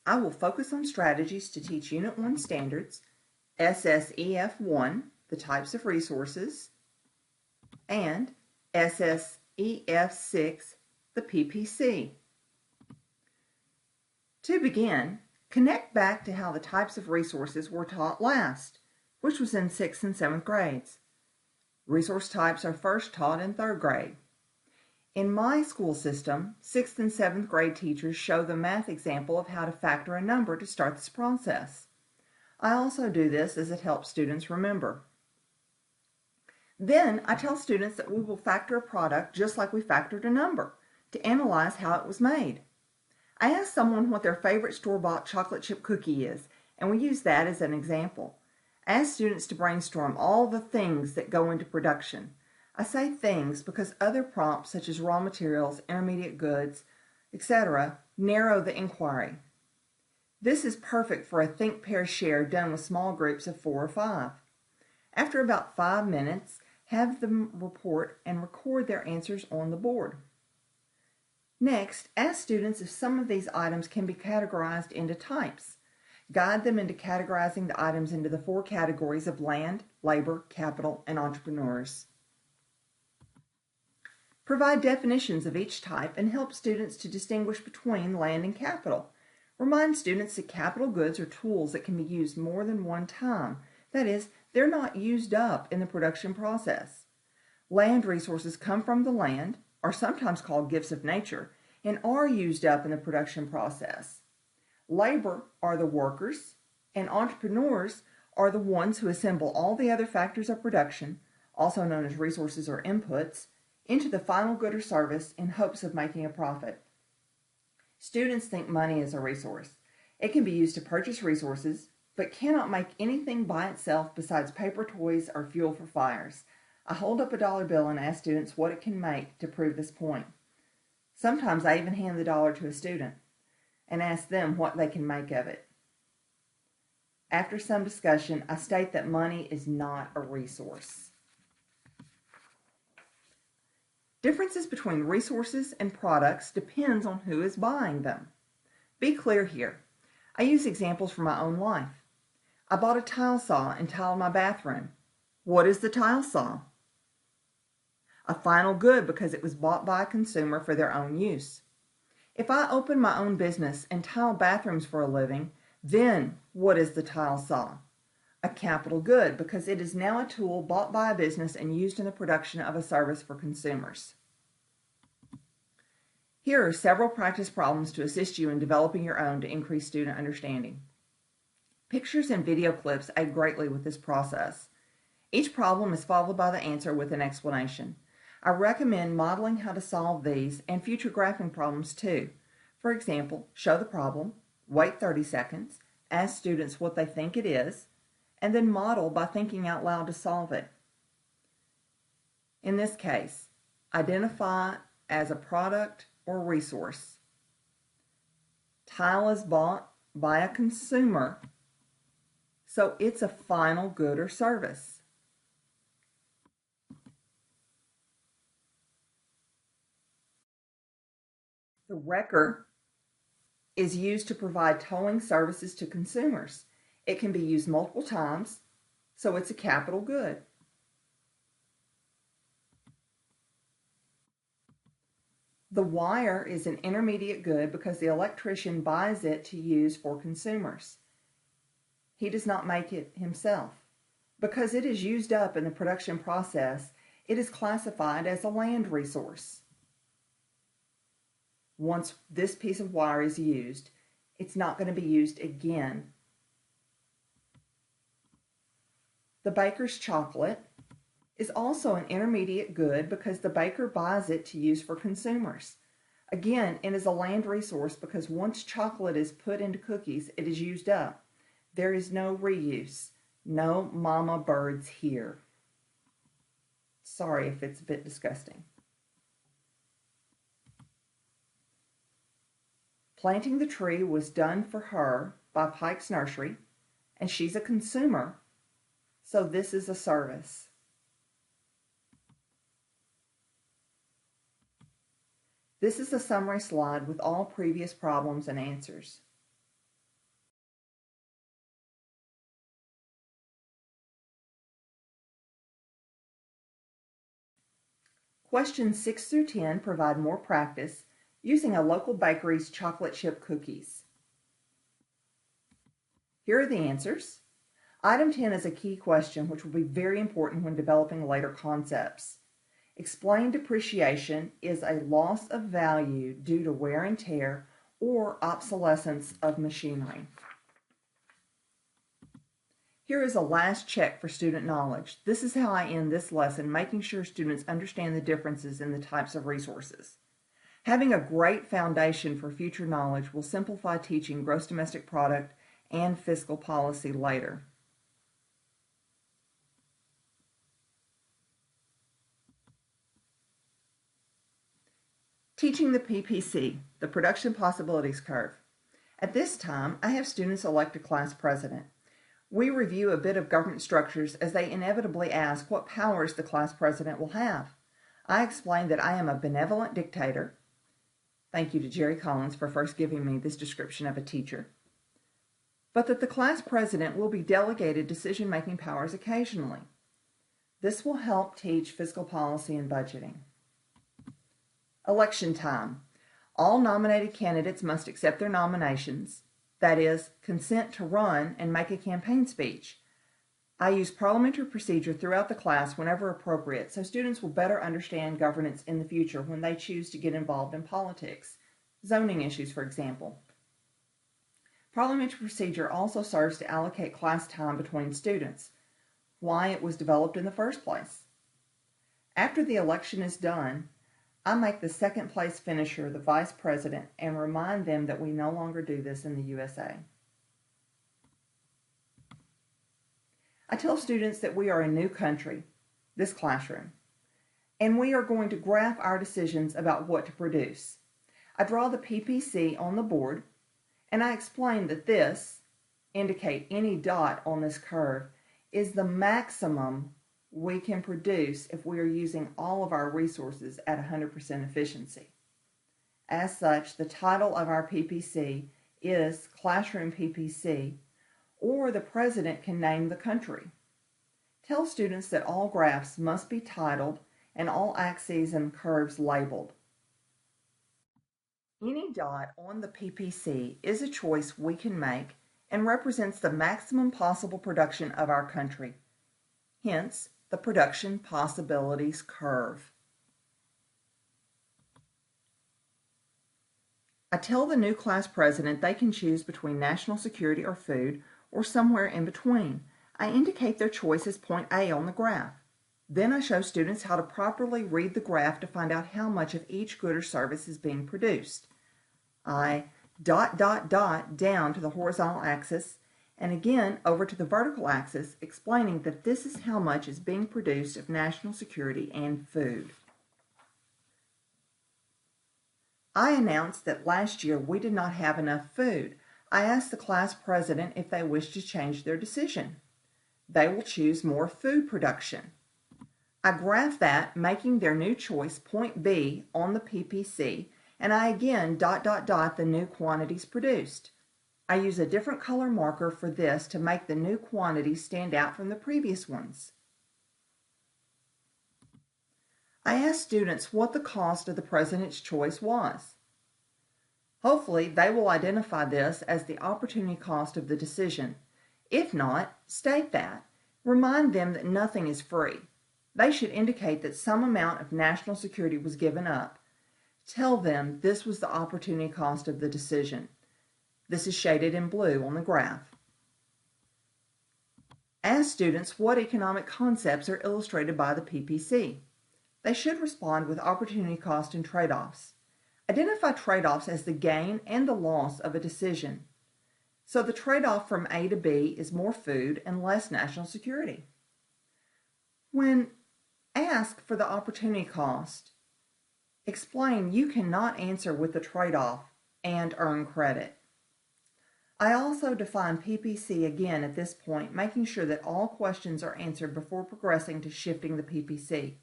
I will focus on strategies to teach Unit 1 standards, SSEF1, the types of resources, and SSEF6, the PPC. To begin, connect back to how the types of resources were taught last, which was in 6th and 7th grades. Resource types are first taught in 3rd grade. In my school system, 6th and 7th grade teachers show the math example of how to factor a number to start this process. I also do this as it helps students remember. Then I tell students that we will factor a product just like we factored a number to analyze how it was made. I ask someone what their favorite store-bought chocolate chip cookie is, and we use that as an example. I ask students to brainstorm all the things that go into production. I say things because other prompts such as raw materials, intermediate goods, etc. narrow the inquiry. This is perfect for a think, pair, share done with small groups of 4 or 5. After about 5 minutes, have them report and record their answers on the board. Next, ask students if some of these items can be categorized into types. Guide them into categorizing the items into the 4 categories of land, labor, capital, and entrepreneurs. Provide definitions of each type and help students to distinguish between land and capital. Remind students that capital goods are tools that can be used more than one time. That is, they're not used up in the production process. Land resources come from the land, are sometimes called gifts of nature, and are used up in the production process. Labor are the workers, and entrepreneurs are the ones who assemble all the other factors of production, also known as resources or inputs, into the final good or service in hopes of making a profit. Students think money is a resource. It can be used to purchase resources, but cannot make anything by itself besides paper toys or fuel for fires. I hold up a dollar bill and ask students what it can make to prove this point. Sometimes I even hand the dollar to a student and ask them what they can make of it. After some discussion, I state that money is not a resource. Differences between resources and products depends on who is buying them. Be clear here. I use examples from my own life. I bought a tile saw and tiled my bathroom. What is the tile saw? A final good because it was bought by a consumer for their own use. If I open my own business and tile bathrooms for a living, then what is the tile saw? A capital good because it is now a tool bought by a business and used in the production of a service for consumers. Here are several practice problems to assist you in developing your own to increase student understanding. Pictures and video clips aid greatly with this process. Each problem is followed by the answer with an explanation. I recommend modeling how to solve these and future graphing problems too. For example, show the problem, wait 30 seconds, ask students what they think it is, and then model by thinking out loud to solve it. In this case, identify as a product or resource. Tile is bought by a consumer, so it's a final good or service. The wrecker is used to provide towing services to consumers. It can be used multiple times, so it's a capital good. The wire is an intermediate good because the electrician buys it to use for consumers. He does not make it himself. Because it is used up in the production process, it is classified as a land resource. Once this piece of wire is used, it's not going to be used again. The baker's chocolate is also an intermediate good because the baker buys it to use for consumers. Again, it is a land resource because once chocolate is put into cookies, it is used up. There is no reuse. No mama birds here. Sorry if it's a bit disgusting. Planting the tree was done for her by Pike's Nursery, and she's a consumer, so this is a service. This is a summary slide with all previous problems and answers. Questions 6 through 10 provide more practice using a local bakery's chocolate chip cookies. Here are the answers. Item 10 is a key question which will be very important when developing later concepts. Explain depreciation is a loss of value due to wear and tear or obsolescence of machinery. Here is a last check for student knowledge. This is how I end this lesson, making sure students understand the differences in the types of resources. Having a great foundation for future knowledge will simplify teaching gross domestic product and fiscal policy later. Teaching the PPC, the Production Possibilities Curve. At this time, I have students elect a class president. We review a bit of government structures as they inevitably ask what powers the class president will have. I explain that I am a benevolent dictator. Thank you to Jerry Collins for first giving me this description of a teacher. But that the class president will be delegated decision-making powers occasionally. This will help teach fiscal policy and budgeting. Election time. All nominated candidates must accept their nominations, that is, consent to run and make a campaign speech. I use parliamentary procedure throughout the class whenever appropriate, so students will better understand governance in the future when they choose to get involved in politics, zoning issues, for example. Parliamentary procedure also serves to allocate class time between students, why it was developed in the first place. After the election is done, I make the second place finisher the vice president and remind them that we no longer do this in the USA. I tell students that we are a new country, this classroom, and we are going to graph our decisions about what to produce. I draw the PPC on the board, and I explain that this, indicate any dot on this curve, is the maximum we can produce if we are using all of our resources at 100% efficiency. As such, the title of our PPC is Classroom PPC, or the president can name the country. Tell students that all graphs must be titled and all axes and curves labeled. Any dot on the PPC is a choice we can make and represents the maximum possible production of our country. Hence, the Production Possibilities Curve. I tell the new class president they can choose between national security or food, or somewhere in between. I indicate their choice as point A on the graph. Then I show students how to properly read the graph to find out how much of each good or service is being produced. I ... down to the horizontal axis, and again over to the vertical axis, explaining that this is how much is being produced of national security and food. I announced that last year we did not have enough food. I asked the class president if they wished to change their decision. They will choose more food production. I graph that, making their new choice point B on the PPC, and I again ... the new quantities produced. I use a different color marker for this to make the new quantities stand out from the previous ones. I asked students what the cost of the president's choice was. Hopefully, they will identify this as the opportunity cost of the decision. If not, state that. Remind them that nothing is free. They should indicate that some amount of national security was given up. Tell them this was the opportunity cost of the decision. This is shaded in blue on the graph. Ask students what economic concepts are illustrated by the PPC. They should respond with opportunity cost and trade-offs. Identify trade-offs as the gain and the loss of a decision. So the trade-off from A to B is more food and less national security. When asked for the opportunity cost, explain you cannot answer with the trade-off and earn credit. I also define PPC again at this point, making sure that all questions are answered before progressing to shifting the PPC.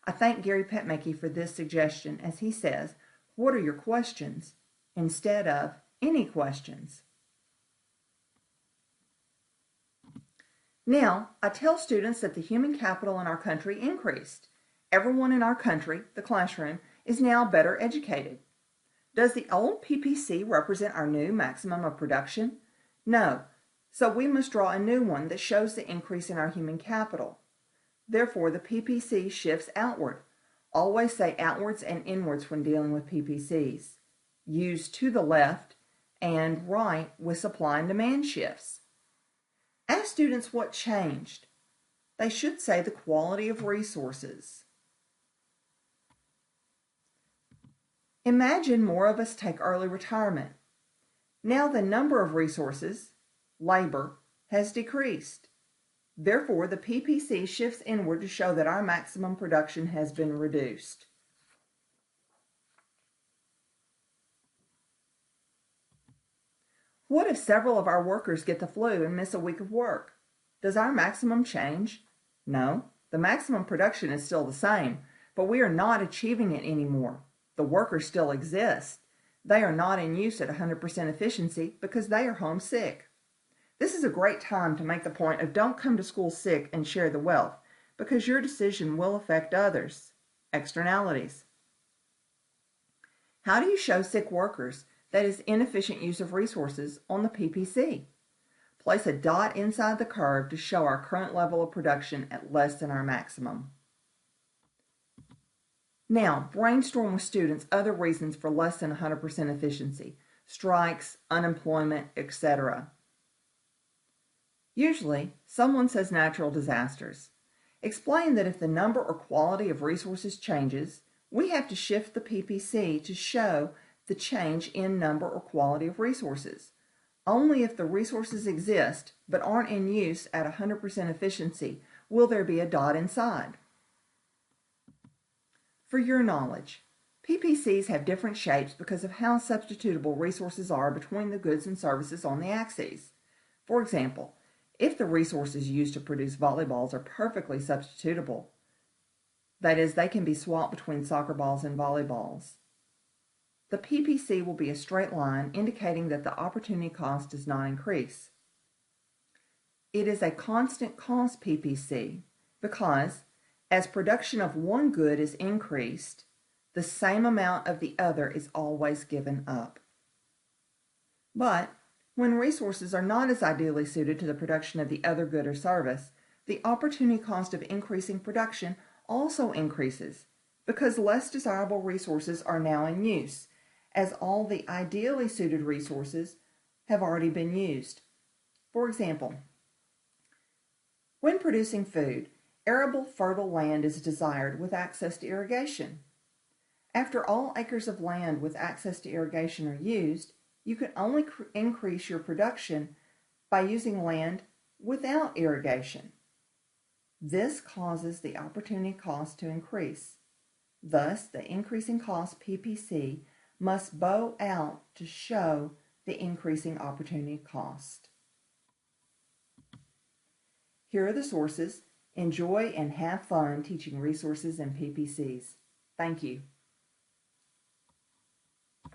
I thank Gary Petmakey for this suggestion, as he says, "What are your questions?" instead of "any questions." Now, I tell students that the human capital in our country increased, Everyone in our country, the classroom, is now better educated. Does the old PPC represent our new maximum of production? No, so we must draw a new one that shows the increase in our human capital. Therefore, the PPC shifts outward. Always say outwards and inwards when dealing with PPCs. Use to the left and right with supply and demand shifts. Ask students what changed. They should say the quality of resources. Imagine more of us take early retirement. Now the number of resources, labor, has decreased. Therefore, the PPC shifts inward to show that our maximum production has been reduced. What if several of our workers get the flu and miss a week of work? Does our maximum change? No, the maximum production is still the same, but we are not achieving it anymore. The workers still exist. They are not in use at 100% efficiency because they are home sick. This is a great time to make the point of don't come to school sick and share the wealth, because your decision will affect others. Externalities. How do you show sick workers, that is inefficient use of resources, on the PPC? Place a dot inside the curve to show our current level of production at less than our maximum. Now, brainstorm with students other reasons for less than 100% efficiency, strikes, unemployment, etc. Usually, someone says natural disasters. Explain that if the number or quality of resources changes, we have to shift the PPC to show the change in number or quality of resources. Only if the resources exist but aren't in use at 100% efficiency will there be a dot inside. For your knowledge, PPCs have different shapes because of how substitutable resources are between the goods and services on the axes. For example, if the resources used to produce volleyballs are perfectly substitutable, that is, they can be swapped between soccer balls and volleyballs, the PPC will be a straight line indicating that the opportunity cost does not increase. It is a constant cost PPC because as production of one good is increased, the same amount of the other is always given up. But when resources are not as ideally suited to the production of the other good or service, the opportunity cost of increasing production also increases because less desirable resources are now in use, as all the ideally suited resources have already been used. For example, when producing food, arable, fertile land is desired with access to irrigation. After all acres of land with access to irrigation are used, you can only increase your production by using land without irrigation. This causes the opportunity cost to increase. Thus, the increasing cost PPC must bow out to show the increasing opportunity cost. Here are the sources. Enjoy and have fun teaching resources and PPCs. Thank you.